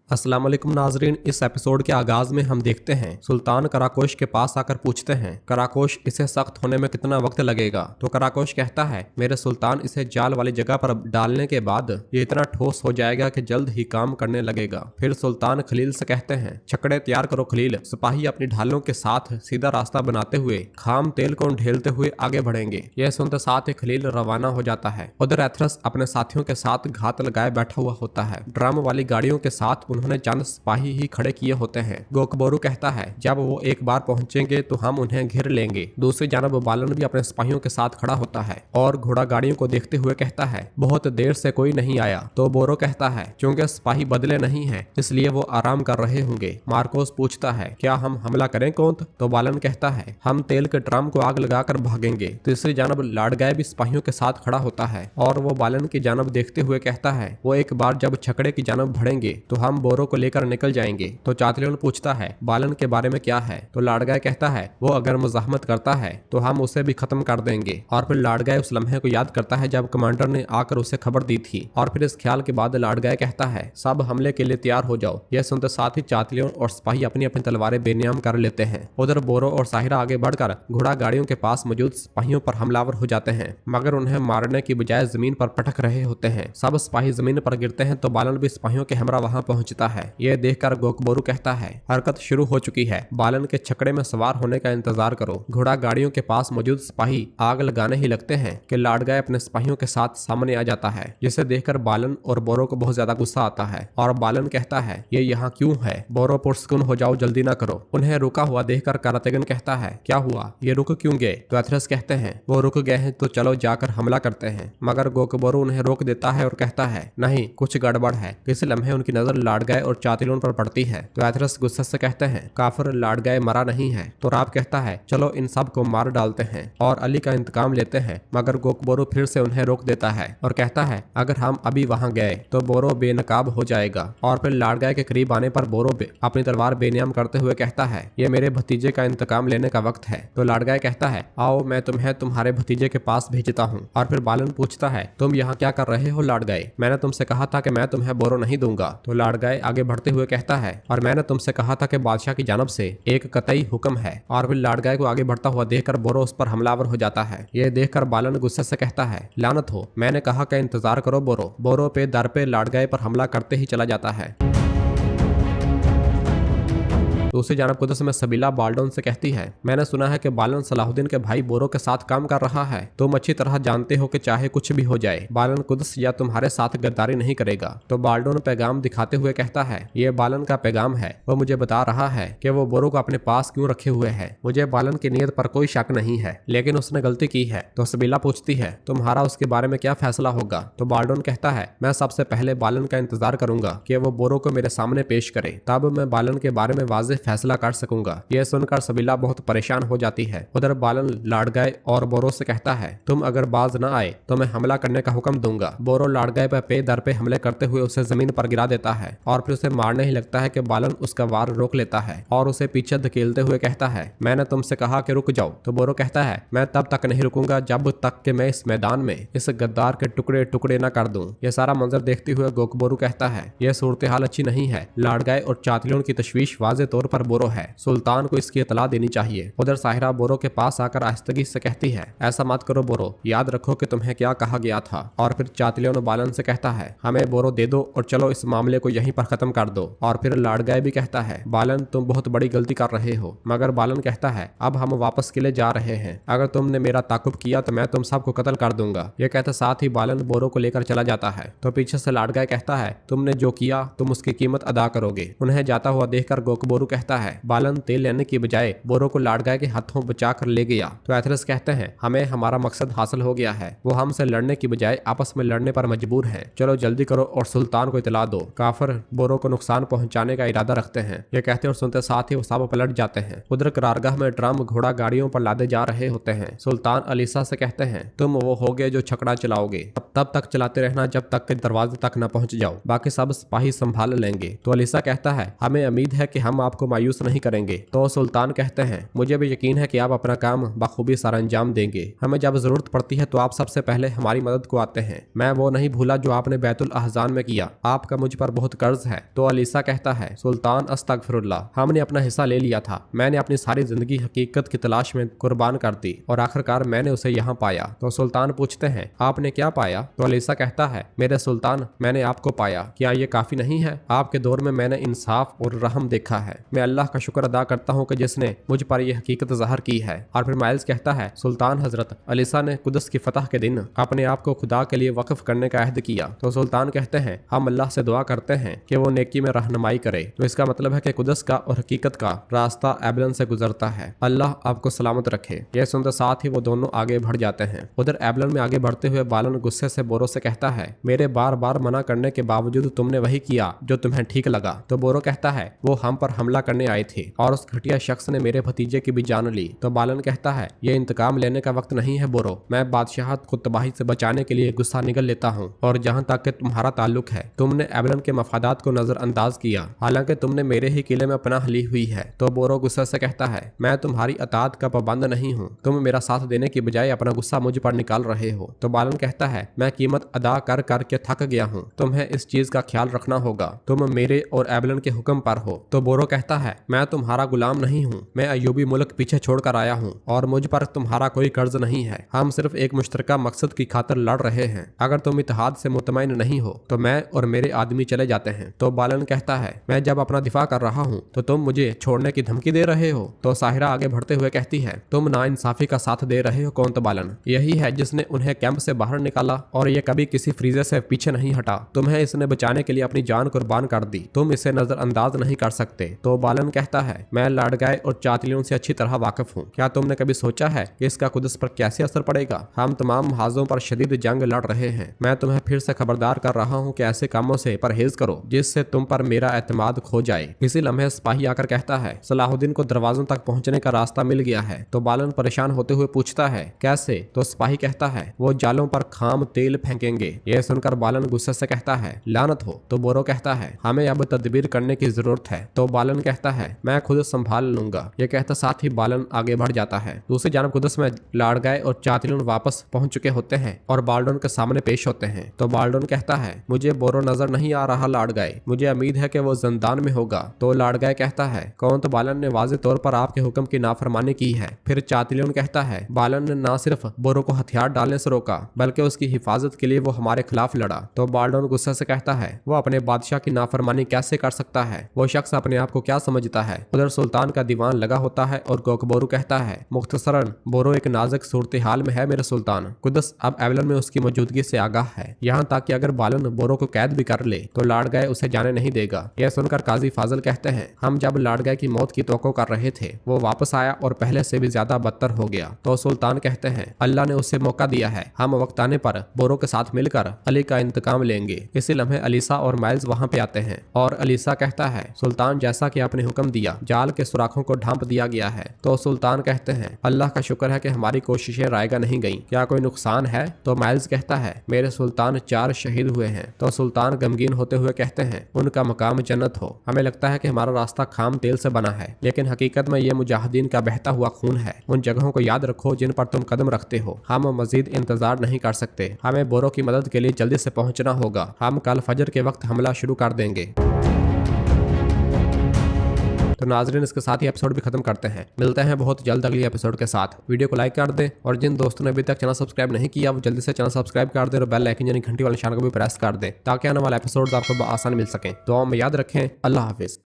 अस्सलाम वालेकुम नाजरीन। इस एपिसोड के आगाज में हम देखते हैं सुल्तान कराकोश के पास आकर पूछते हैं कराकोश इसे सख्त होने में कितना वक्त लगेगा। तो कराकोश कहता है मेरे सुल्तान इसे जाल वाली जगह पर डालने के बाद ये इतना ठोस हो जाएगा कि जल्द ही काम करने लगेगा। फिर सुल्तान खलील से कहते हैं छकड़े तैयार करो खलील। सिपाही अपनी ढालों के साथ सीधा रास्ता बनाते हुए खाम तेल को ढेलते हुए आगे बढ़ेंगे। यह सुनते साथ ही खलील रवाना हो जाता है। उधर एथरस अपने साथियों के साथ घात लगाए बैठा हुआ होता है। ड्रम वाली गाड़ियों के साथ उन्होंने चंद सिपाही ही खड़े किए होते हैं। गोकबोरू कहता है जब वो एक बार पहुंचेंगे तो हम उन्हें घेर लेंगे। दूसरी जानब बालन भी अपने सिपाहियों के साथ खड़ा होता है और घोड़ा गाड़ियों को देखते हुए कहता है बहुत देर से कोई नहीं आया। तो बोरो कहता है क्योंकि सिपाही बदले नहीं है इसलिए वो आराम कर रहे होंगे। मार्कोस पूछता है क्या हम हमला करें कौंत? तो बालन कहता है हम तेल के ड्रम को आग लगाकर भागेंगे। तीसरी जानब लाडगाय भी सिपाहियों के साथ खड़ा होता है और वो बालन की जानब देखते हुए कहता है वो एक बार जब छकड़े की जानब बढ़ेंगे तो हम बोरो को लेकर निकल जाएंगे। तो चातलियन पूछता है बालन के बारे में क्या है? तो लाडगाय कहता है वो अगर मुजाहमत करता है तो हम उसे भी खत्म कर देंगे। और फिर लाडगाय उस लम्हे को याद करता है जब कमांडर ने आकर उसे खबर दी थी। और फिर इस ख्याल के बाद लाडगाय कहता है सब हमले के लिए तैयार हो जाओ। यह सुनते साथ ही चातलियन और सिपाही अपनी अपनी तलवारें बेनियाम कर लेते हैं। उधर बोरो और साहिरा आगे बढ़कर घोड़ा गाड़ियों के पास मौजूद सिपाहियों पर हमलावर हो जाते हैं मगर उन्हें मारने की बजाय जमीन पर पटक रहे होते हैं। सब सिपाही जमीन पर गिरते हैं तो बालन भी सिपाहियों के हमरा वहां पहुंचता है। यह देखकर गोकबोरू कहता है हरकत शुरू हो चुकी है, बालन के छकड़े में सवार होने का इंतजार करो। घोड़ा गाड़ियों के पास मौजूद सिपाही आग लगाने ही लगते हैं कि लाडगाय अपने सिपाहियों के साथ सामने आ जाता है जिसे देखकर बालन और बोरो को बहुत ज्यादा गुस्सा आता है और बालन कहता है ये यहाँ क्यों है? बोरो पुरस्कुन हो जाओ, जल्दी ना करो। उन्हें रुका हुआ देखकर करातेगन कहता है क्या हुआ, ये रुक क्यों गए? तो एथरस कहते हैं वो रुक गए हैं तो चलो जाकर हमला करते हैं। मगर गोकबोरू उन्हें रोक देता है और कहता है नहीं कुछ गड़बड़ है। इस लम्हे उनकी नजर लाडगाय और चातिलोन पर पड़ती है। तो एथरस गुस्से से कहते हैं काफिर लाडगाय मरा नहीं है। तो राब कहता है चलो इन सब को मार डालते हैं और अली का इंतकाम लेते हैं। मगर गोकबोरू फिर से उन्हें रोक देता है और कहता है अगर हम अभी वहां गए तो बोरो बेनकाब हो जाएगा। और फिर लाडगाय के करीब आने पर बोरो अपनी तलवार बेनियाम करते हुए कहता है ये मेरे भतीजे का इंतकाम लेने का वक्त है। तो लाडगाय कहता है आओ मैं तुम्हें तुम्हारे भतीजे के पास भेजता हूँ। और फिर बालन पूछता है तुम यहाँ क्या कर रहे हो लाडगाय? मैंने तुमसे कहा था कि मैं तुम्हें बोरो नहीं दूंगा। तो लाडगाय आगे बढ़ते हुए कहता है और मैंने तुमसे कहा था कि बादशाह की जानब से एक कतई हुक्म है। और फिर लाडगाय को आगे बढ़ता हुआ देखकर बोरो उस पर हमलावर हो जाता है। यह देखकर बालन गुस्से से कहता है लानत हो, मैंने कहा कि इंतजार करो बोरो। बोरो पे दर पे लाडगाय पर हमला करते ही चला जाता है। दूसरी जानब कुदस में सबीला बाल्डोन से कहती है मैंने सुना है कि बालन सलाहुद्दीन के भाई बोरो के साथ काम कर रहा है। तुम अच्छी तरह जानते हो कि चाहे कुछ भी हो जाए बालन कुदस या तुम्हारे साथ गद्दारी नहीं करेगा। तो बाल्डोन पैगाम दिखाते हुए कहता है ये बालन का पैगाम है, वो मुझे बता रहा है कि वो बोरो को अपने पास क्यों रखे हुए है। मुझे बालन की नीयत पर कोई शक नहीं है लेकिन उसने गलती की है। तो सबीला पूछती है तुम्हारा उसके बारे में क्या फैसला होगा? तो बाल्डोन कहता है मैं सबसे पहले बालन का इंतजार करूंगा कि वो बोरो को मेरे सामने पेश करे, तब मैं बालन के बारे में वाज़ेह फैसला कर सकूंगा। यह सुनकर सबीला बहुत परेशान हो जाती है। उधर बालन लाडगाय और बोरो से कहता है तुम अगर बाज न आए तो मैं हमला करने का हुक्म दूंगा। बोरो लाडगाय पर पे दर पे हमले करते हुए उसे जमीन पर गिरा देता है और फिर उसे मारने ही लगता है कि बालन उसका वार रोक लेता है और उसे पीछे धकेलते हुए कहता है मैंने तुमसे कहा कि रुक जाओ। तो बोरो कहता है मैं तब तक नहीं रुकूंगा जब तक कि मैं इस मैदान में इस गद्दार के टुकड़े टुकड़े न कर दूं। यह सारा मंजर देखते हुए गोकबोरू कहता है यह सूरत हाल अच्छी नहीं है। लाडगाय और चातलियों की तशवीश वाज़े तौर पर बोरो है, सुल्तान को इसकी इतला देनी चाहिए। उधर साहिरा बोरो के पास आकर आहिस्तगी से कहती है ऐसा मत करो बोरो, याद रखो कि तुम्हें क्या कहा गया था। और फिर चातलियों बालन से कहता है हमें बोरो दे दो और चलो इस मामले को यहीं पर खत्म कर दो। और फिर लाडगाय भी कहता है बालन तुम बहुत बड़ी गलती कर रहे हो। मगर बालन कहता है अब हम वापस किले जा रहे हैं, अगर तुमने मेरा ताकुब किया तो मैं तुम सबको कत्ल कर दूंगा। यह कहते साथ ही बालन बोरो को लेकर चला जाता है। तो पीछे से लाडगाय कहता है तुमने जो किया तुम उसकी कीमत अदा करोगे। उन्हें जाता हुआ देखकर गोकबोरू कहता है बालन तेल लेने की बजाय बोरो को लाडगाय के हाथों बचा कर ले गया। तो एथरस कहते हैं हमें हमारा मकसद हासिल हो गया है, वो हमसे लड़ने की बजाय आपस में लड़ने पर मजबूर हैं। चलो जल्दी करो और सुल्तान को इतला दो। काफिर बोरो को नुकसान पहुंचाने का इरादा रखते हैं। ये कहते और सुनते साथ ही वो सब पलट जाते हैं। उधर करारगाह में ड्रम घोड़ा गाड़ियों पर लादे जा रहे होते हैं। सुल्तान अलीसा से कहते हैं तुम वो होगे जो छकड़ा चलाओगे, तब तक चलाते रहना जब तक के दरवाजे तक न पहुंच जाओ, बाकी सब सिपाही संभाल लेंगे। तो अलीसा कहता है हमें उम्मीद है कि हम आपको आपको मायूस नहीं करेंगे। तो सुल्तान कहते हैं, मुझे भी यकीन है कि आप अपना काम बखूबी सर अंजाम देंगे। हमें जब जरूरत पड़ती है तो आप सबसे पहले हमारी मदद को आते हैं। मैं वो नहीं भूला जो आपने बैतुल अहजान में किया। आपका मुझ पर बहुत कर्ज है। तो अलीसा कहता है, सुल्तान अस्तगफिरुल्लाह, हमने अपना हिस्सा ले लिया था। मैंने अपनी सारी जिंदगी हकीकत की तलाश में कुर्बान कर दी और आखिरकार मैंने उसे यहाँ पाया। तो सुल्तान पूछते हैं, आपने क्या पाया? तो अलीसा कहता है, मेरे सुल्तान, मैंने आपको पाया। क्या ये काफी नहीं है? आपके दौर में मैंने इंसाफ और रहम देखा है। मैं अल्लाह का शुक्र अदा करता हूँ कि जिसने मुझ पर यह हकीकत ज़ाहिर की है। और फिर माइल्स कहता है, सुल्तान हजरत, अलीसा ने कुदस की फतह के दिन अपने आप को खुदा के लिए वक्फ करने का अहद किया। तो सुल्तान कहते हैं, हम अल्लाह से दुआ करते हैं कि वो नेकी में रहनुमाई करे। तो इसका मतलब है कि कुदस का और हकीकत का रास्ता एबलन से गुजरता है। अल्लाह आपको सलामत रखे। यह सुनते साथ ही वो दोनों आगे बढ़ जाते हैं। उधर एबलन में आगे बढ़ते हुए बालन गुस्से से बोरो से कहता है, मेरे बार बार मना करने के बावजूद तुमने वही किया जो तुम्हें ठीक लगा। तो बोरो कहता है, वो हम पर हमला करने आए थे और उस घटिया शख्स ने मेरे भतीजे की भी जान ली। तो बालन कहता है, ये इंतकाम लेने का वक्त नहीं है बोरो। मैं बादशाहत को तबाही से बचाने के लिए गुस्सा निगल लेता हूँ। और जहाँ तक कि तुम्हारा ताल्लुक है, तुमने एबलन के मफादात को नजरअंदाज किया, हालांकि तुमने मेरे ही किले में पनाह ली हुई है। तो बोरो गुस्से से कहता है, मैं तुम्हारी अतात का पाबंद नहीं हूँ। तुम मेरा साथ देने की बजाय अपना गुस्सा मुझ पर निकाल रहे हो। तो बालन कहता है, मैं कीमत अदा कर करके थक गया हूँ। तुम्हें इस चीज का ख्याल रखना होगा। तुम मेरे और एबलन के हुक्म पर हो। तो बोरो कहता है, मैं तुम्हारा गुलाम नहीं हूँ। मैं अयूबी मुल्क पीछे छोड़कर आया हूँ और मुझ पर तुम्हारा कोई कर्ज नहीं है। हम सिर्फ एक मुश्तरका मकसद की खातिर लड़ रहे हैं। अगर तुम इत्तेहाद से मुतमईन नहीं हो तो मैं और मेरे आदमी चले जाते हैं। तो बालन कहता है, मैं जब अपना दिफा कर रहा हूँ तो तुम मुझे छोड़ने की धमकी दे रहे हो। तो साहिरा आगे बढ़ते हुए कहती है, तुम नाइंसाफी का साथ दे रहे हो कौन? तो बालन, यही है जिसने उन्हें कैंप से बाहर निकाला और ये कभी किसी फ्रीजर से पीछे नहीं हटा। तुम्हें इसने बचाने के लिए अपनी जान कुर्बान कर दी। तुम इसे नजरअंदाज नहीं कर सकते। तो बालन कहता है, मैं लाडगाय और चातिलियों से अच्छी तरह वाकिफ हूँ। क्या तुमने कभी सोचा है कि इसका कुदस पर कैसे असर पड़ेगा? हम तमाम हाजों पर शदीद जंग लड़ रहे हैं। मैं तुम्हें फिर से खबरदार कर रहा हूँ कि ऐसे कामों से परहेज करो जिससे तुम पर मेरा एतमाद खो जाए। इसी लम्हे सिपाही आकर कहता है, सलाहुद्दीन को दरवाजों तक पहुंचने का रास्ता मिल गया है। तो बालन परेशान होते हुए पूछता है, कैसे? तो सिपाही कहता है, वो जालों पर खाम तेल फेंकेंगे। यह सुनकर बालन गुस्से से कहता है, लानत हो। तो बोरो कहता है, हमें अब तदबीर करने की जरूरत है। तो बालन कहता है, मैं खुद संभाल लूंगा। यह कहता साथ ही बालन आगे बढ़ जाता है। दूसरी जानब कुदस में लाडगाय और चातिलन वापस पहुंच चुके होते हैं और बाल्डोन के सामने पेश होते हैं। तो बाल्डोन कहता है, मुझे बोरो नजर नहीं आ रहा लाडगाय, मुझे उम्मीद है कि वो जिंदान में होगा। तो लाडगाय कहता है, कौन? तो बालन ने वाज़ेह तौर पर आपके हुक्म की नाफरमानी की है। फिर चातिलियन कहता है, बालन ने न सिर्फ बोरो को हथियार डालने से रोका बल्कि उसकी हिफाजत के लिए वो हमारे खिलाफ लड़ा। तो बाल्डोन गुस्से से कहता है, वो अपने बादशाह की नाफरमानी कैसे कर सकता है? वो शख्स अपने आप को क्या समझता है? उधर सुल्तान का दीवान लगा होता है और गोकबोरू कहता है, मुख्तसरन बोरो एक नाजुक सूरत हाल में है मेरे सुल्तान। कुदस अब एबलन में उसकी मौजूदगी से आगाह है, यहाँ तक कि अगर बालन बोरो को कैद भी कर ले तो लाडगाय उसे जाने नहीं देगा। यह सुनकर काजी फाजिल कहते हैं, हम जब लाडगाय की मौत की तवक्को कर रहे थे वो वापस आया और पहले से भी ज्यादा बदतर हो गया। तो सुल्तान कहते हैं, अल्लाह ने उसे मौका दिया है, हम वक्त आने पर बोरो के साथ मिलकर अली का इंतकाम लेंगे। इसी लम्हे अलीसा और माइल्स वहाँ पे आते हैं और अलीसा कहता है, सुल्तान जैसा कि आपने हुक्म दिया जाल के सुराखों को ढांप दिया गया है। तो सुल्तान कहते हैं, अल्लाह का शुक्र है कि हमारी कोशिशें रायगा नहीं गई। क्या कोई नुकसान है? तो माइल्स कहता है, मेरे सुल्तान 4 शहीद हुए हैं। तो सुल्तान गमगीन होते हुए कहते हैं, उनका मकाम जन्नत हो। हमें लगता है कि हमारा रास्ता खाम तेल से बना है, लेकिन हकीकत में ये मुजाहिदीन का बहता हुआ खून है। उन जगहों को याद रखो जिन पर तुम कदम रखते हो। हम मजीद इंतजार नहीं कर सकते। हमें बोरो की मदद के लिए जल्दी से पहुंचना होगा। हम कल फजर के वक्त हमला शुरू कर देंगे। तो नाजरीन, इसके साथ ही एपिसोड भी खत्म करते हैं। मिलते हैं बहुत जल्द अगली एपिसोड के साथ। वीडियो को लाइक कर दें और जिन दोस्तों ने अभी तक चैनल सब्सक्राइब नहीं किया वो जल्दी से चैनल सब्सक्राइब कर दें और बेल आइकन यानी घंटी वाले निशान को भी प्रेस कर दें ताकि आने वाला एपिसोड आपको आसान मिल सके। दुआ में याद रखें। अल्लाह हाफिज।